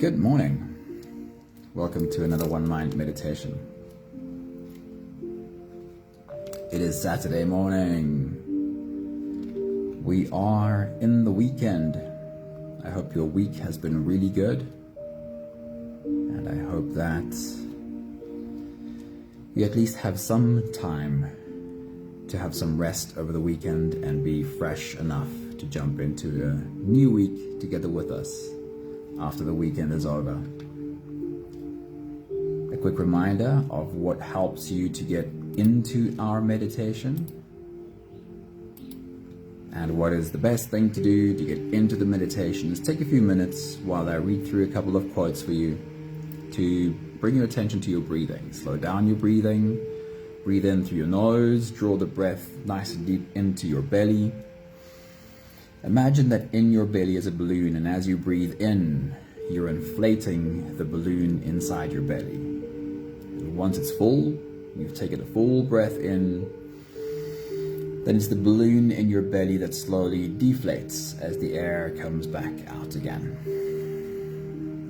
Good morning. Welcome to another One Mind meditation. It is Saturday morning. We are in the weekend. I hope your week has been really good. And I hope that you at least have some time to have some rest over the weekend and be fresh enough to jump into a new week together with us after the weekend is over. A quick reminder of what helps you to get into our meditation and what is the best thing to do to get into the meditation is take a few minutes while I read through a couple of quotes for you to bring your attention to your breathing. Slow down your breathing, breathe in through your nose, draw the breath nice and deep into your belly. Imagine that in your belly is a balloon, and as you breathe in, you're inflating the balloon inside your belly. And once it's full, you've taken a full breath in, then it's the balloon in your belly that slowly deflates as the air comes back out again.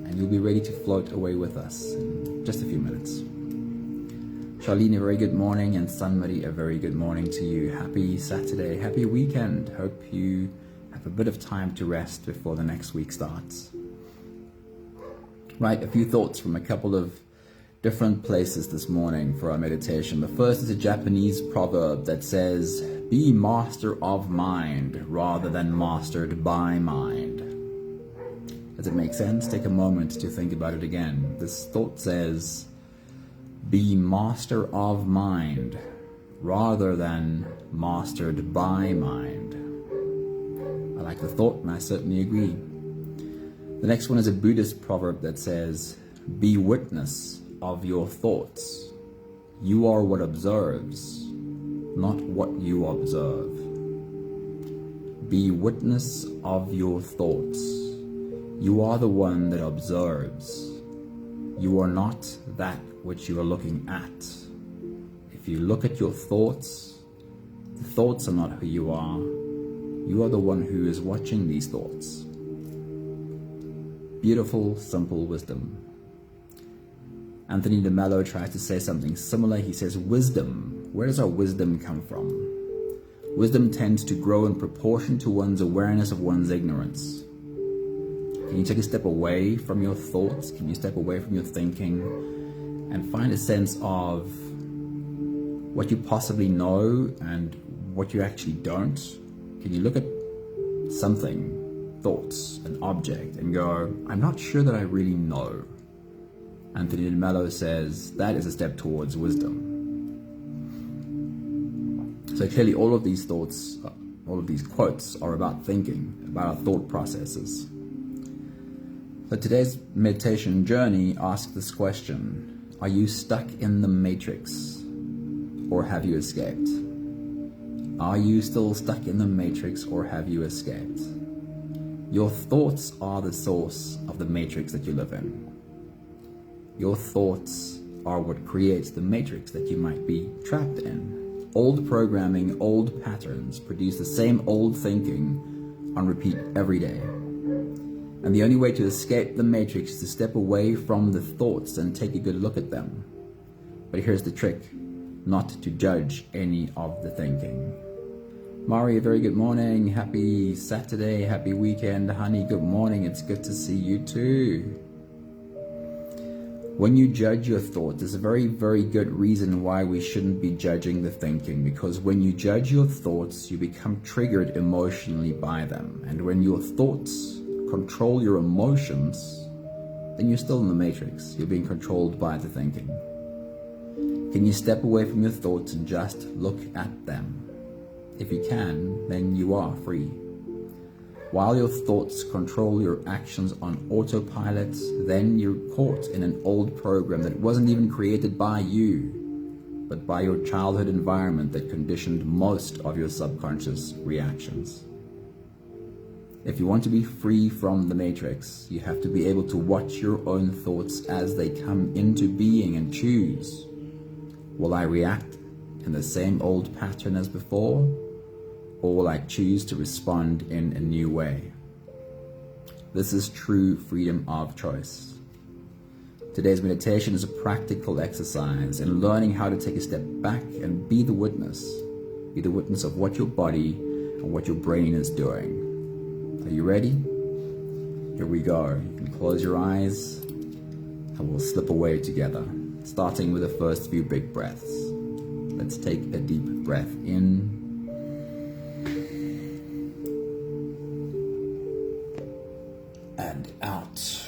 And you'll be ready to float away with us in just a few minutes. Charlene, a very good morning, and Sunmari, a very good morning to you. Happy Saturday, happy weekend. Hope you have a bit of time to rest before the next week starts. Right, a few thoughts from a couple of different places this morning for our meditation. The first is a Japanese proverb that says, "Be master of mind rather than mastered by mind." Does it make sense? Take a moment to think about it again. This thought says, be master of mind rather than mastered by mind. I like the thought, and I certainly agree. The next one is a Buddhist proverb that says, be witness of your thoughts. You are what observes, not what you observe. Be witness of your thoughts. You are the one that observes. You are not that which you are looking at. If you look at your thoughts, the thoughts are not who you are. You are the one who is watching these thoughts. Beautiful, simple wisdom. Anthony de Mello tries to say something similar. He says, wisdom. Where does our wisdom come from? Wisdom tends to grow in proportion to one's awareness of one's ignorance. Can you take a step away from your thoughts? Can you step away from your thinking and find a sense of what you possibly know and what you actually don't? Can you look at something, thoughts, an object, and go, I'm not sure that I really know? Anthony de Mello says that is a step towards wisdom. So clearly all of these thoughts, all of these quotes are about thinking, about our thought processes. So today's meditation journey asks this question: are you stuck in the matrix, or have you escaped? Are you still stuck in the matrix, or have you escaped? Your thoughts are the source of the matrix that you live in. Your thoughts are what creates the matrix that you might be trapped in. Old programming, old patterns produce the same old thinking on repeat every day. And the only way to escape the matrix is to step away from the thoughts and take a good look at them. But here's the trick: not to judge any of the thinking. Mari, a very good morning. Happy Saturday, happy weekend. Honey, good morning. It's good to see you too. When you judge your thoughts, there's a very, very good reason why we shouldn't be judging the thinking, because when you judge your thoughts, you become triggered emotionally by them. And when your thoughts control your emotions, then you're still in the matrix. You're being controlled by the thinking. Can you step away from your thoughts and just look at them? If you can, then you are free. While your thoughts control your actions on autopilot, then you're caught in an old program that wasn't even created by you, but by your childhood environment that conditioned most of your subconscious reactions. If you want to be free from the matrix, you have to be able to watch your own thoughts as they come into being and choose. Will I react in the same old pattern as before, or will I choose to respond in a new way? This is true freedom of choice. Today's meditation is a practical exercise in learning how to take a step back and be the witness. Be the witness of what your body and what your brain is doing. Are you ready? Here we go. You can close your eyes and we'll slip away together, starting with the first few big breaths. Let's take a deep breath in and out.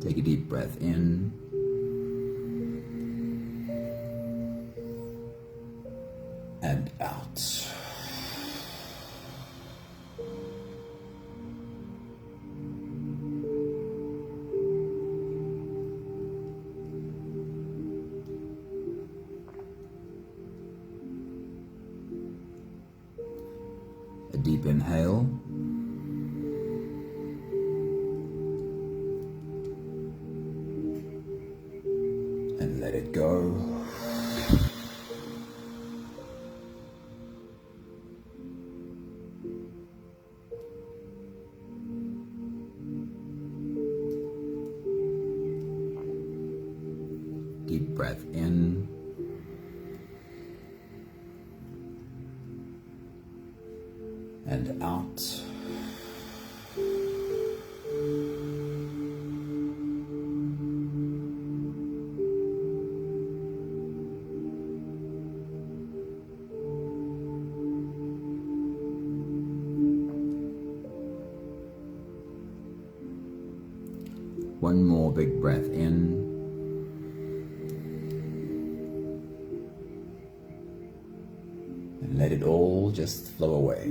Take a deep breath in and out. A deep inhale. And let it go. Deep breath in and out. One more big breath in and let it all just flow away.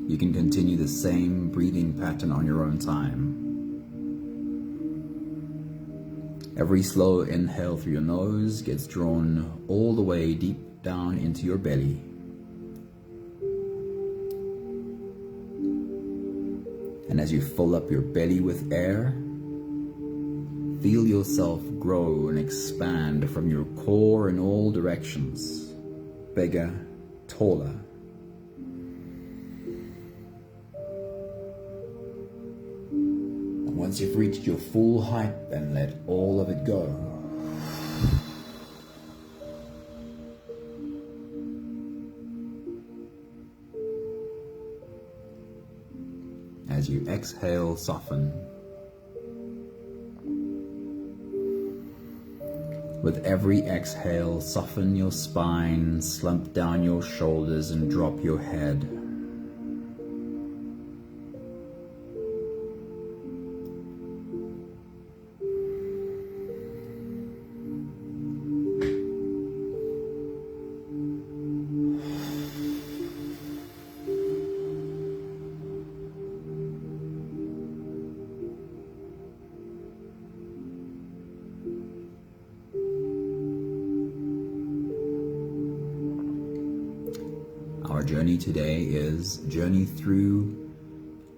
You can continue the same breathing pattern on your own time. Every slow inhale through your nose gets drawn all the way deep down into your belly. And as you fill up your belly with air, feel yourself grow and expand from your core in all directions, bigger, taller. Once you've reached your full height, then let all of it go. As you exhale, soften. With every exhale, soften your spine, slump down your shoulders, and drop your head. Our journey today is journey through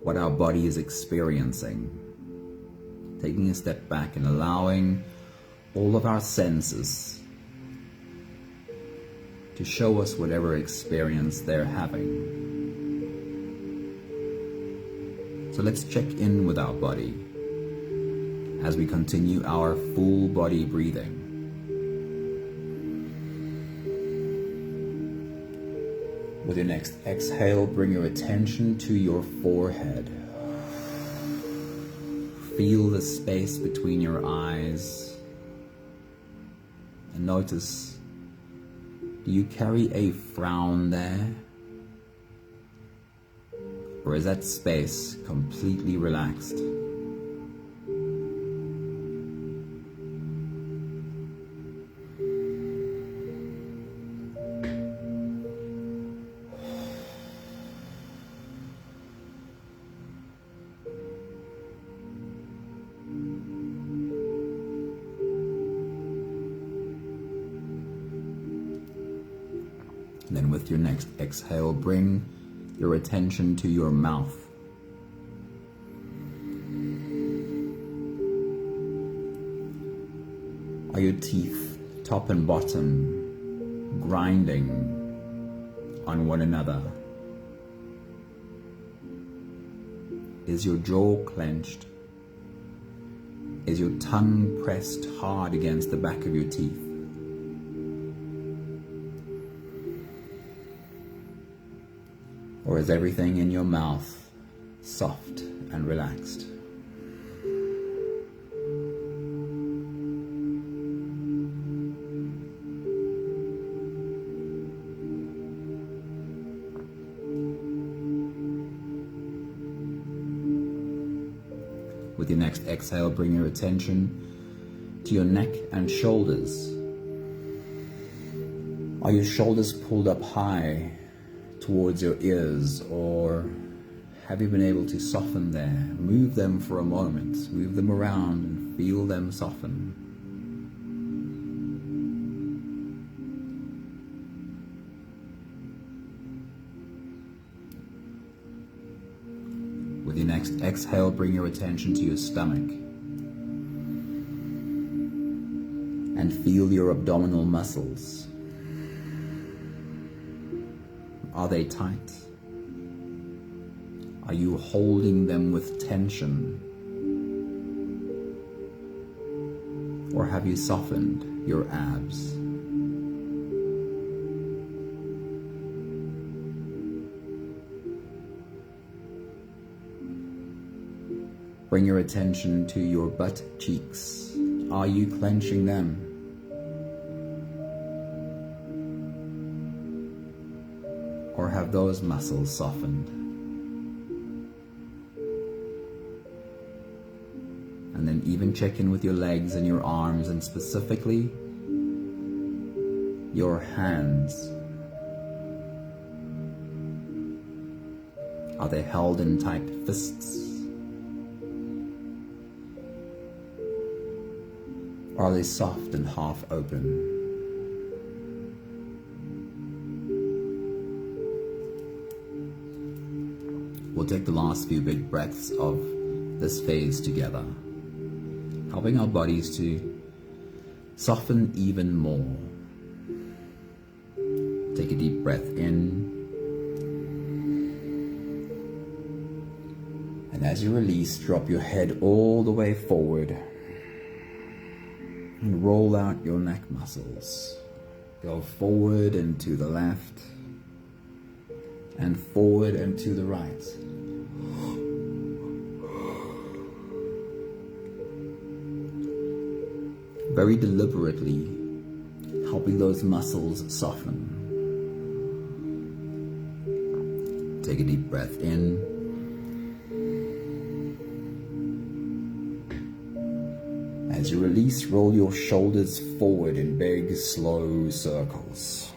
what our body is experiencing. Taking a step back and allowing all of our senses to show us whatever experience they're having. So let's check in with our body as we continue our full body breathing. With your next exhale, bring your attention to your forehead. Feel the space between your eyes and notice, do you carry a frown there? Or is that space completely relaxed? with your next exhale, bring your attention to your mouth. Are your teeth, top and bottom, grinding on one another? Is your jaw clenched? Is your tongue pressed hard against the back of your teeth? Or is everything in your mouth soft and relaxed? With your next exhale, bring your attention to your neck and shoulders. Are your shoulders pulled up high towards your ears, or have you been able to soften there? Move them for a moment, move them around and feel them soften. With your next exhale, bring your attention to your stomach and feel your abdominal muscles. Are they tight? Are you holding them with tension? Or have you softened your abs? Bring your attention to your butt cheeks. Are you clenching them? Or have those muscles softened? And then even check in with your legs and your arms, and specifically your hands. Are they held in tight fists? Or are they soft and half open? We'll take the last few big breaths of this phase together, helping our bodies to soften even more. Take a deep breath in. And as you release, drop your head all the way forward and roll out your neck muscles. Go forward and to the left and forward and to the right. Very deliberately helping those muscles soften. Take a deep breath in. As you release, roll your shoulders forward in big, slow circles.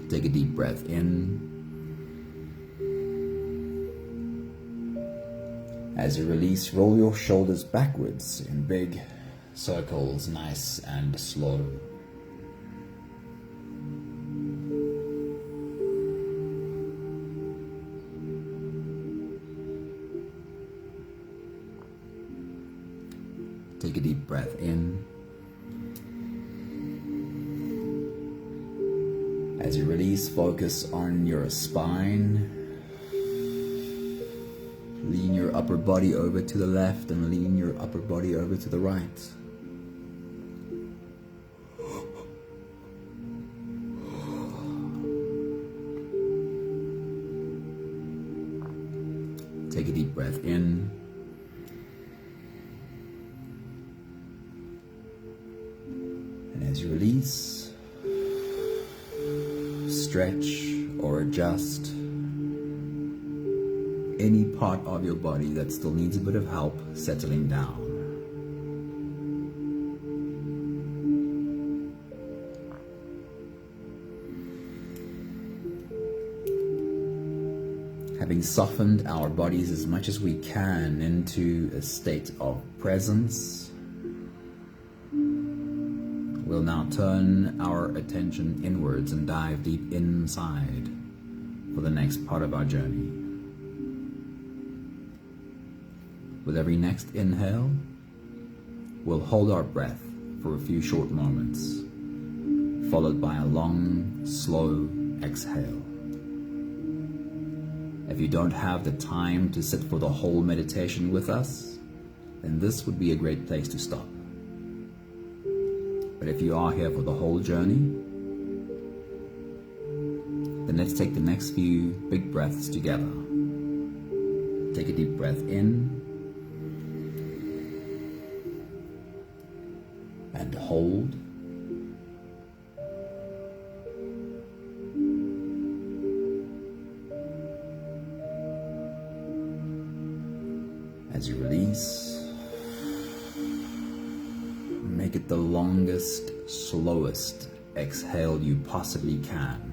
Take a deep breath in. As you release, roll your shoulders backwards in big circles, nice and slow. Take a deep breath in. As you release, focus on your spine. Lean your upper body over to the left and lean your upper body over to the right. Take a deep breath in. And as you release, stretch or adjust any part of your body that still needs a bit of help settling down. Having softened our bodies as much as we can into a state of presence, we'll now turn our attention inwards and dive deep inside for the next part of our journey. With every next inhale, we'll hold our breath for a few short moments, followed by a long, slow exhale. If you don't have the time to sit for the whole meditation with us, then this would be a great place to stop. But if you are here for the whole journey, then let's take the next few big breaths together. Take a deep breath in and hold. As you release, make it the longest, slowest exhale you possibly can.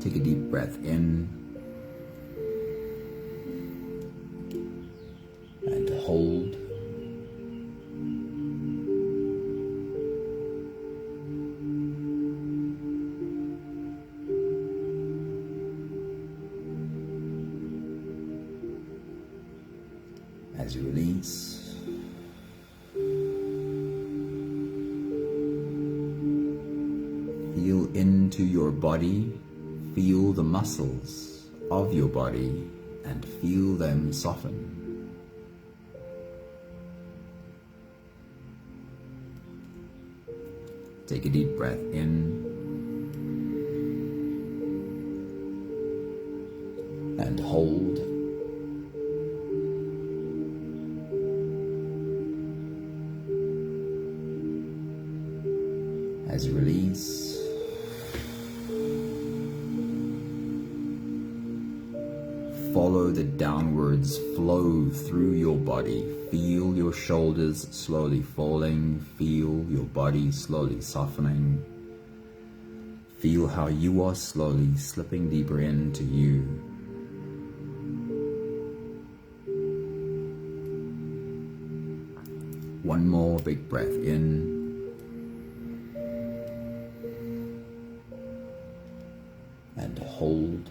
Take a deep breath in and hold. As you release, feel into your body, feel the muscles of your body, and feel them soften. Take a deep breath in and hold. As you release, follow the downwards flow through your body. Feel your shoulders slowly falling. Feel your body slowly softening. Feel how you are slowly slipping deeper into you. One more big breath in. And hold.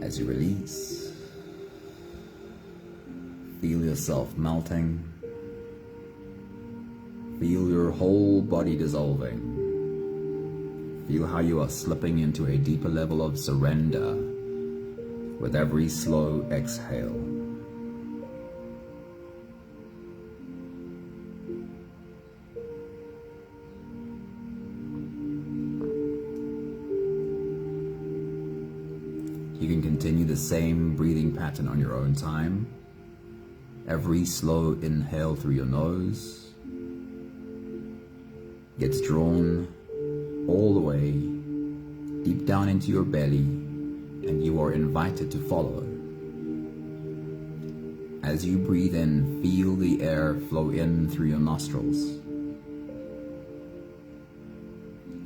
As you release, feel yourself melting. Feel your whole body dissolving. Feel how you are slipping into a deeper level of surrender with every slow exhale. You can continue the same breathing pattern on your own time. Every slow inhale through your nose gets drawn all the way deep down into your belly, and you are invited to follow. As you breathe in, feel the air flow in through your nostrils.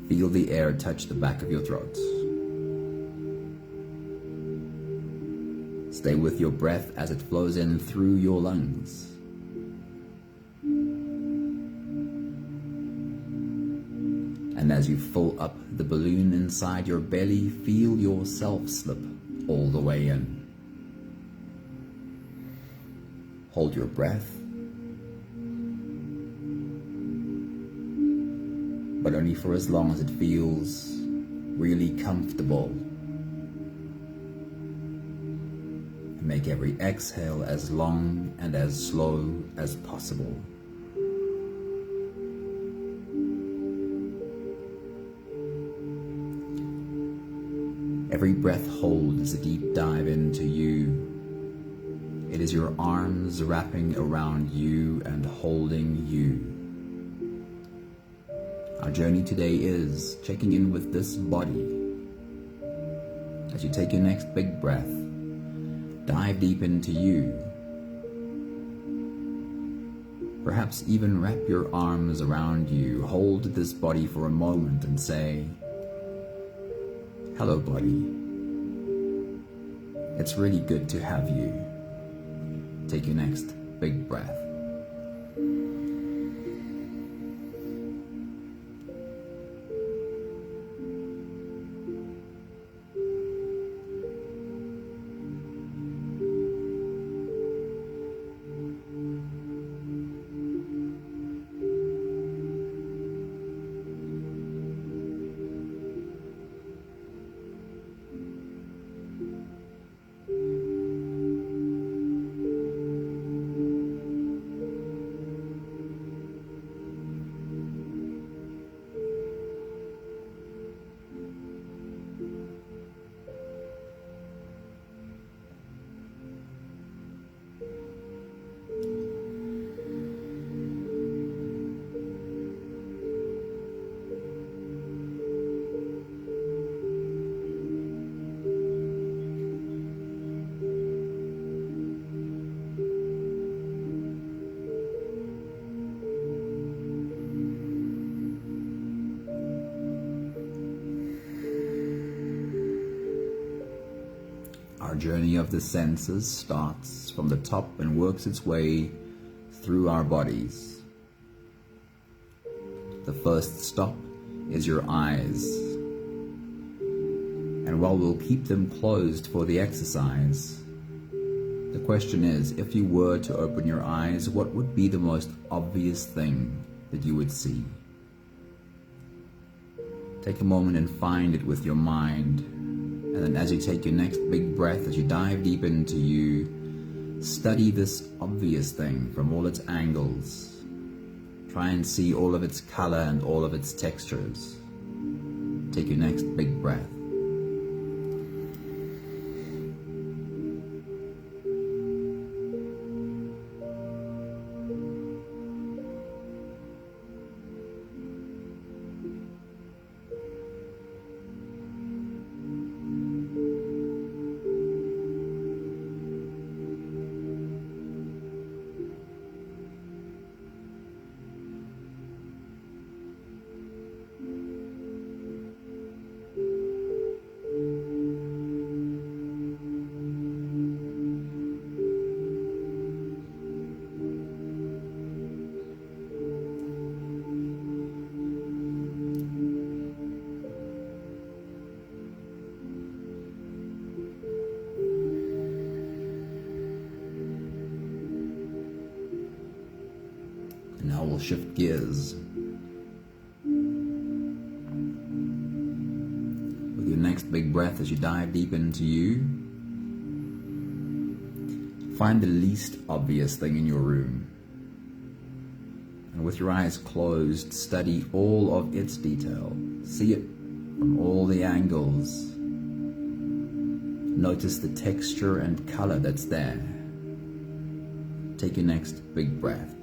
Feel the air touch the back of your throat. Stay with your breath as it flows in through your lungs. And as you fill up the balloon inside your belly, feel yourself slip all the way in. Hold your breath, but only for as long as it feels really comfortable. Make every exhale as long and as slow as possible. Every breath hold is a deep dive into you. It is your arms wrapping around you and holding you. Our journey today is checking in with this body. As you take your next big breath, dive deep into you. Perhaps even wrap your arms around you, hold this body for a moment and say, "Hello, body. It's really good to have you." Take your next big breath. Our journey of the senses starts from the top and works its way through our bodies. The first stop is your eyes. And while we'll keep them closed for the exercise, the question is, if you were to open your eyes, what would be the most obvious thing that you would see? Take a moment and find it with your mind. And then as you take your next big breath, as you dive deep into you, study this obvious thing from all its angles. Try and see all of its color and all of its textures. Take your next big breath. Now we'll shift gears. With your next big breath, as you dive deep into you, find the least obvious thing in your room. And with your eyes closed, study all of its detail. See it from all the angles. Notice the texture and color that's there. Take your next big breath.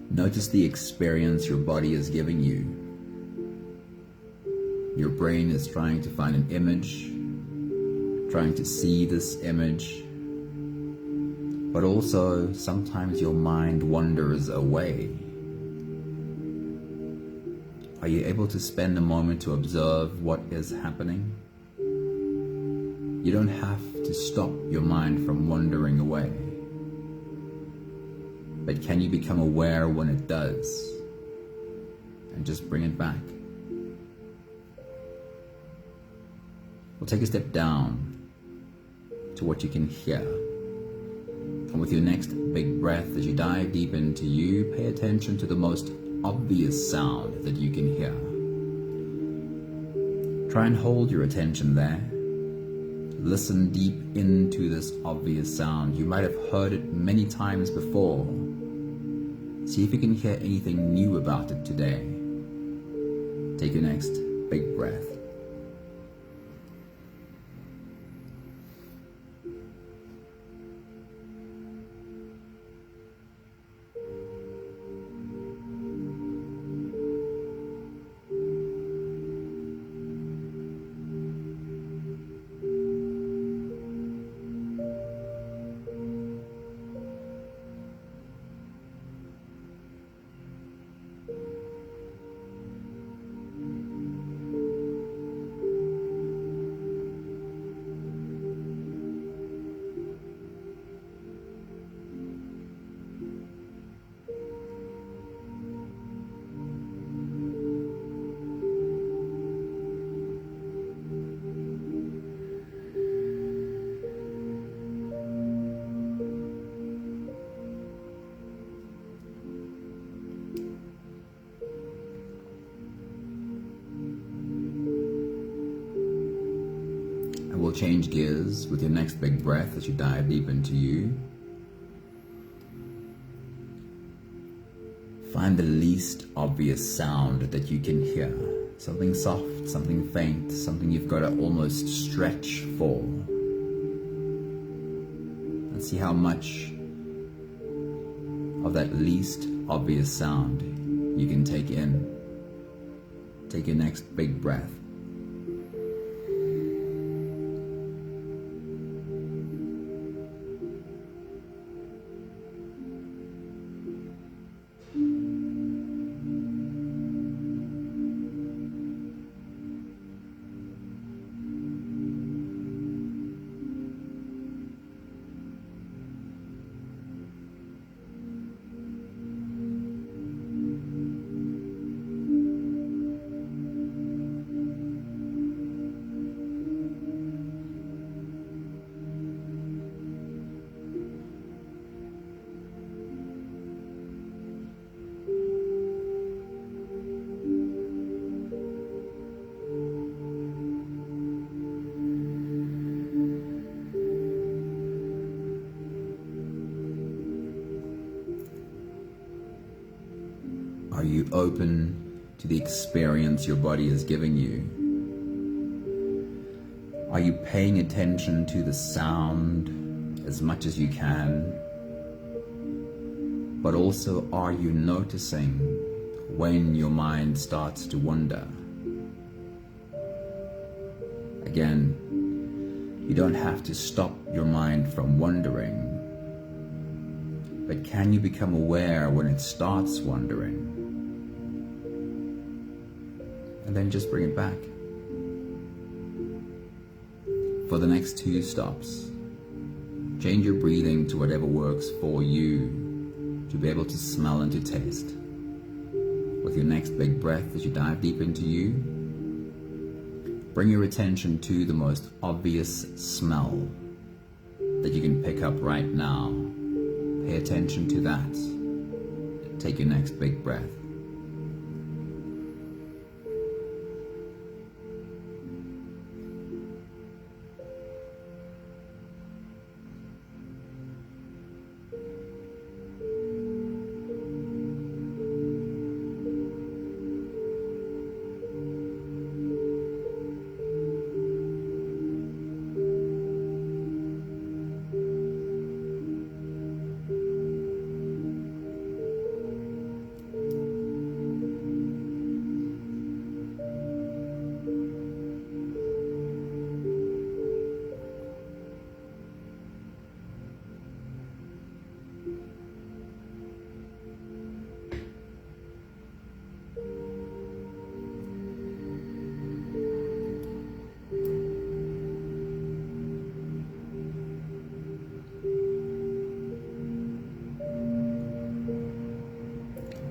Notice the experience your body is giving you. Your brain is trying to find an image, trying to see this image, but also sometimes your mind wanders away. Are you able to spend a moment to observe what is happening? You don't have to stop your mind from wandering away. But can you become aware when it does? And just bring it back. We'll take a step down to what you can hear. And with your next big breath, as you dive deep into you, pay attention to the most obvious sound that you can hear. Try and hold your attention there. Listen deep into this obvious sound. You might have heard it many times before. See if you can hear anything new about it today. Take your next big breath. We'll change gears with your next big breath as you dive deep into you. Find the least obvious sound that you can hear. Something soft, something faint, something you've got to almost stretch for. And see how much of that least obvious sound you can take in. Take your next big breath. Are you open to the experience your body is giving you? Are you paying attention to the sound as much as you can? But also, are you noticing when your mind starts to wander? Again, you don't have to stop your mind from wandering, but can you become aware when it starts wandering? And then just bring it back. For the next 2 stops, change your breathing to whatever works for you to be able to smell and to taste. With your next big breath as you dive deep into you, bring your attention to the most obvious smell that you can pick up right now. Pay attention to that. Take your next big breath.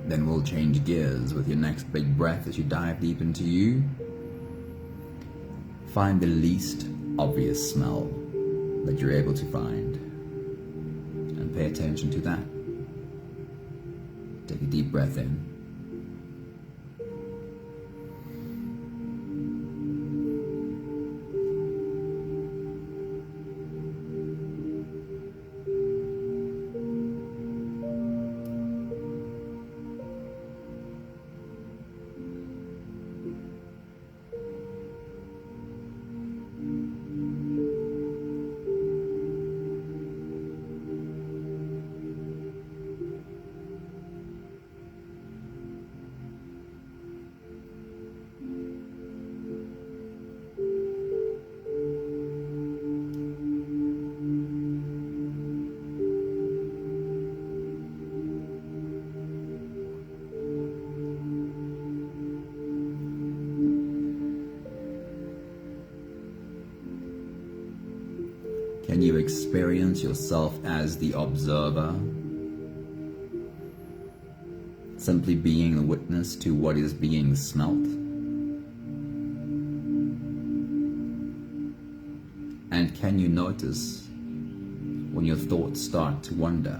Then we'll change gears with your next big breath as you dive deep into you. Find the least obvious smell that you're able to find and pay attention to that. Take a deep breath in. Can you experience yourself as the observer? Simply being a witness to what is being smelt? And can you notice when your thoughts start to wander?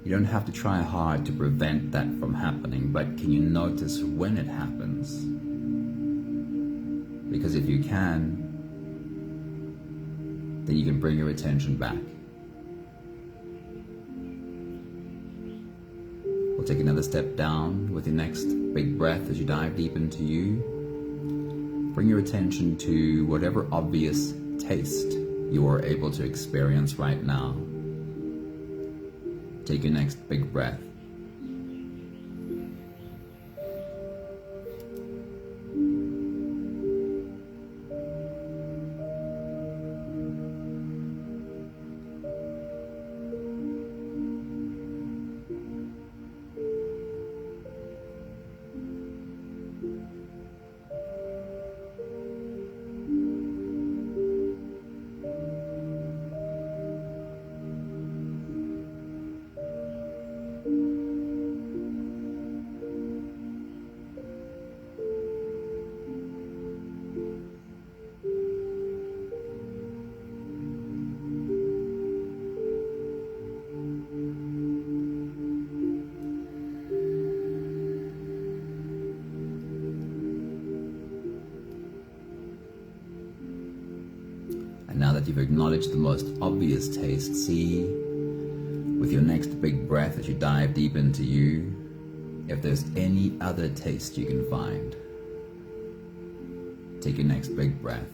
You don't have to try hard to prevent that from happening, but can you notice when it happens? Because if you can, then you can bring your attention back. We'll take another step down with your next big breath as you dive deep into you. Bring your attention to whatever obvious taste you are able to experience right now. Take your next big breath. And now that you've acknowledged the most obvious taste, see with your next big breath as you dive deep into you, if there's any other taste you can find. Take your next big breath.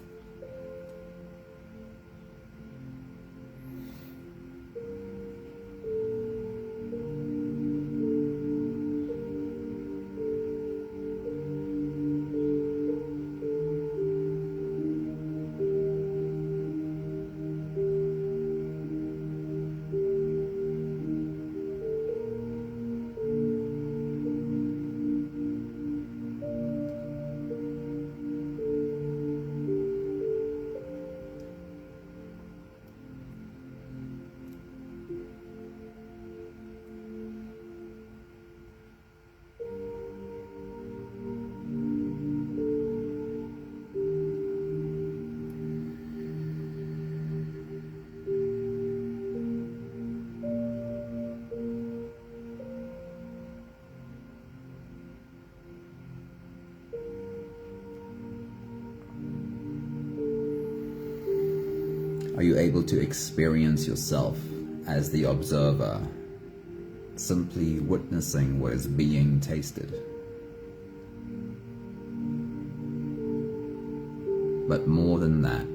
Are you able to experience yourself as the observer, simply witnessing what is being tasted? But more than that,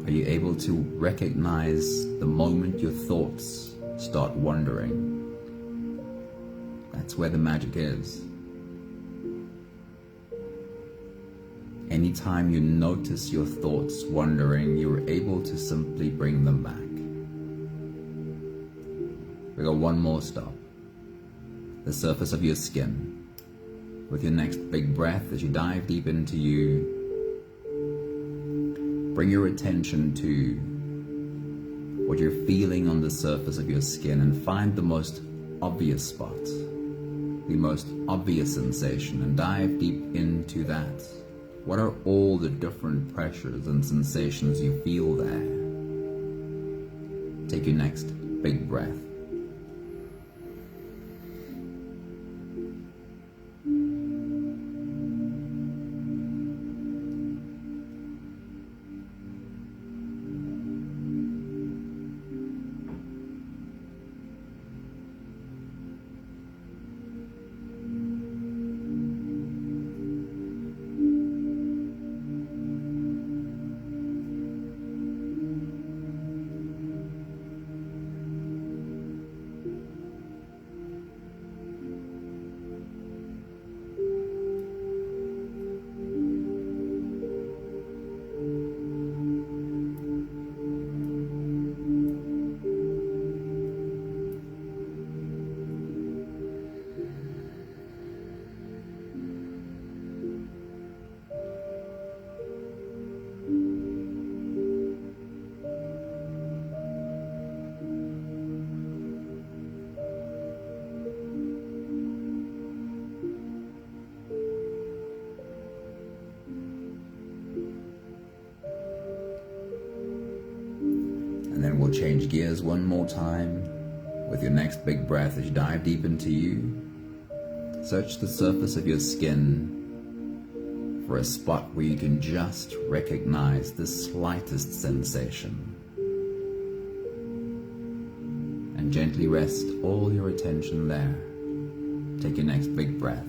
are you able to recognize the moment your thoughts start wandering? That's where the magic is. Anytime you notice your thoughts wandering, you're able to simply bring them back. We got one more stop. The surface of your skin. With your next big breath as you dive deep into you, bring your attention to what you're feeling on the surface of your skin, and find the most obvious spot, the most obvious sensation, and dive deep into that. What are all the different pressures and sensations you feel there? Take your next big breath. And then we'll change gears one more time with your next big breath as you dive deep into you. Search the surface of your skin for a spot where you can just recognize the slightest sensation. And gently rest all your attention there. Take your next big breath.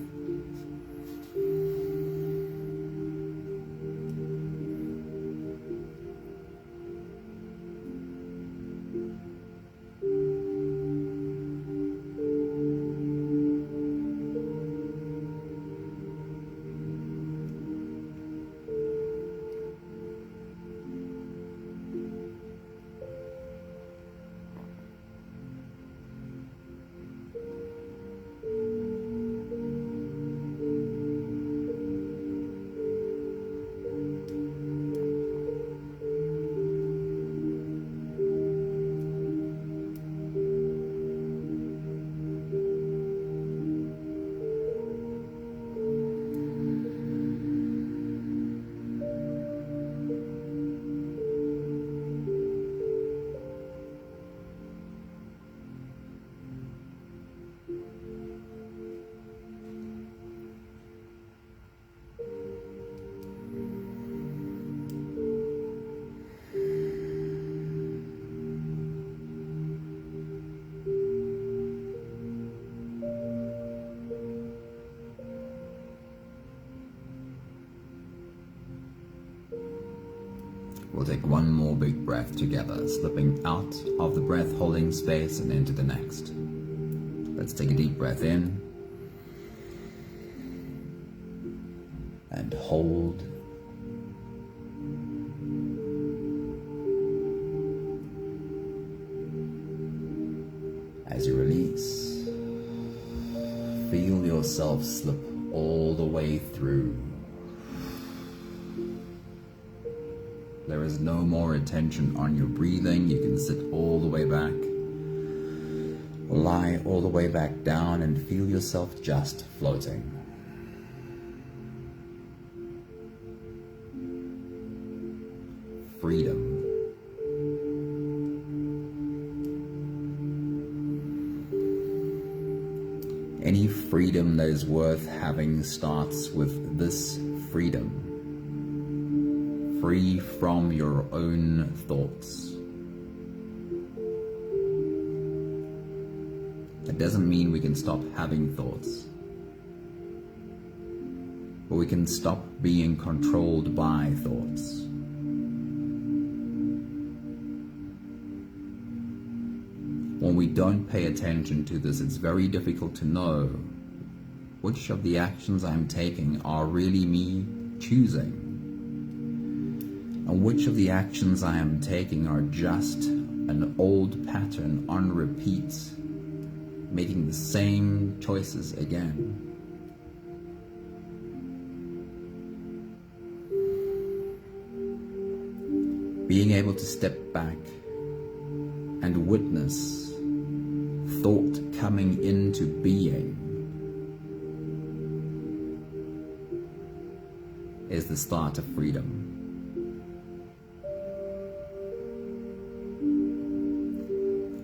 We'll take one more big breath together, slipping out of the breath holding space and into the next. Let's take a deep breath in and hold. As you release, feel yourself slip all the way through. There is no more attention on your breathing. You can sit all the way back, lie all the way back down, and feel yourself just floating. Freedom. Any freedom that is worth having starts with this freedom. Free from your own thoughts. It doesn't mean we can stop having thoughts, but we can stop being controlled by thoughts. When we don't pay attention to this, it's very difficult to know which of the actions I'm taking are really me choosing, and which of the actions I am taking are just an old pattern on repeat, making the same choices again. Being able to step back and witness thought coming into being is the start of freedom.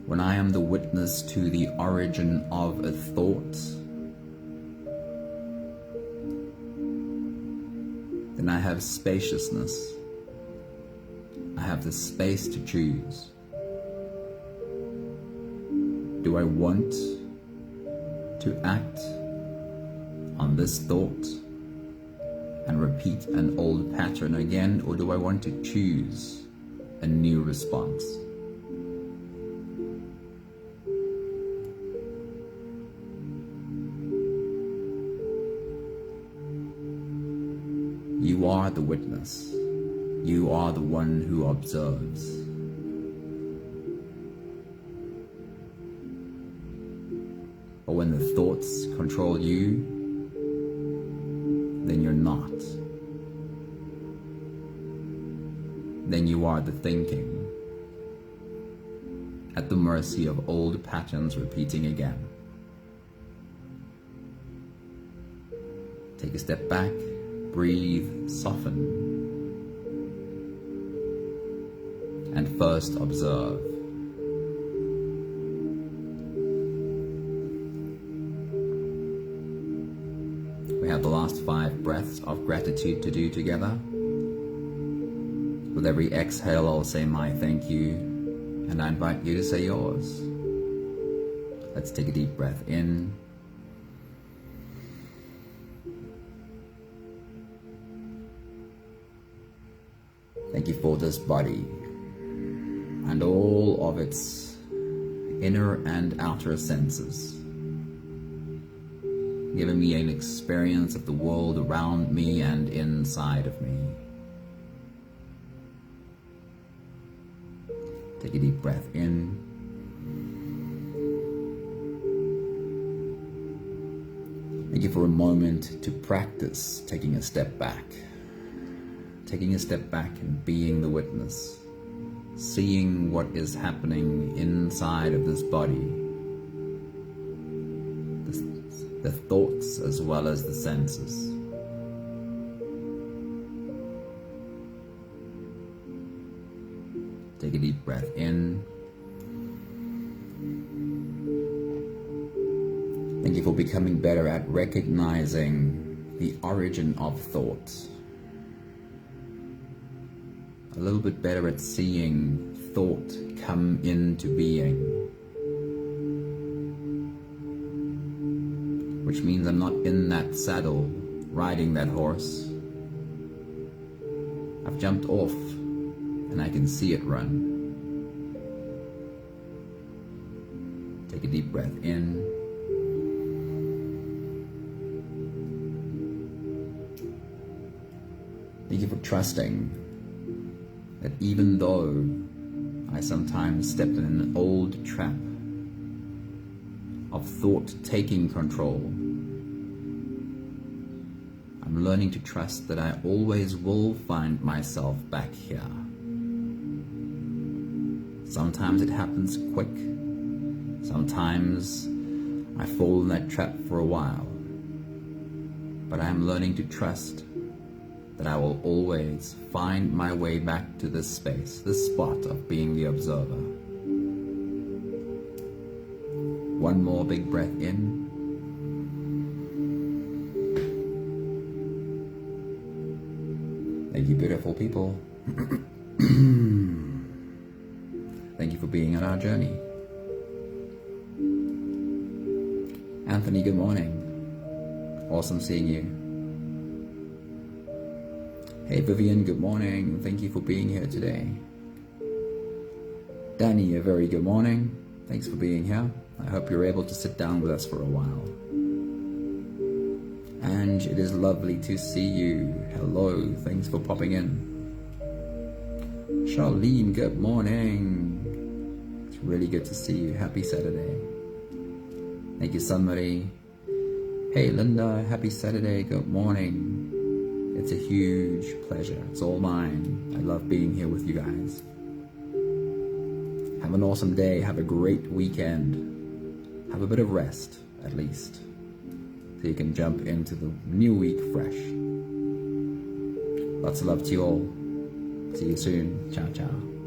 When I am the witness to the origin of a thought, then I have spaciousness. I have the space to choose. Do I want to act on this thought and repeat an old pattern again, or do I want to choose a new response? You are the witness. You are the one who observes. But when the thoughts control you, then you're not. Then you are the thinking, at the mercy of old patterns repeating again. Take a step back, breathe, soften, and first observe. We have the last 5 breaths of gratitude to do together. With every exhale, I'll say my thank you, and I invite you to say yours. Let's take a deep breath in. Thank you for this body and all of its inner and outer senses, giving me an experience of the world around me and inside of me. Take a deep breath in. Thank you for a moment to practice taking a step back. Taking a step back and being the witness, seeing what is happening inside of this body, the thoughts as well as the senses. Take a deep breath in. Thank you for becoming better at recognizing the origin of thoughts. A little bit better at seeing thought come into being, which means I'm not in that saddle riding that horse. I've jumped off and I can see it run. Take a deep breath in. Thank you for trusting that even though I sometimes step in an old trap of thought taking control, I'm learning to trust that I always will find myself back here. Sometimes it happens quick. Sometimes I fall in that trap for a while. But I am learning to trust that I will always find my way back to this space, this spot of being the observer. One more big breath in. Thank you, beautiful people. Thank you for being on our journey. Anthony, good morning. Awesome seeing you. Hey Vivian, good morning. Thank you for being here today. Danny, a very good morning. Thanks for being here. I hope you're able to sit down with us for a while. And it is lovely to see you. Hello, thanks for popping in. Charlene, good morning. It's really good to see you. Happy Saturday. Thank you, somebody. Hey Linda, happy Saturday. Good morning. It's a huge pleasure. It's all mine. I love being here with you guys. Have an awesome day. Have a great weekend. Have a bit of rest, at least, so you can jump into the new week fresh. Lots of love to you all. See you soon. Ciao, ciao.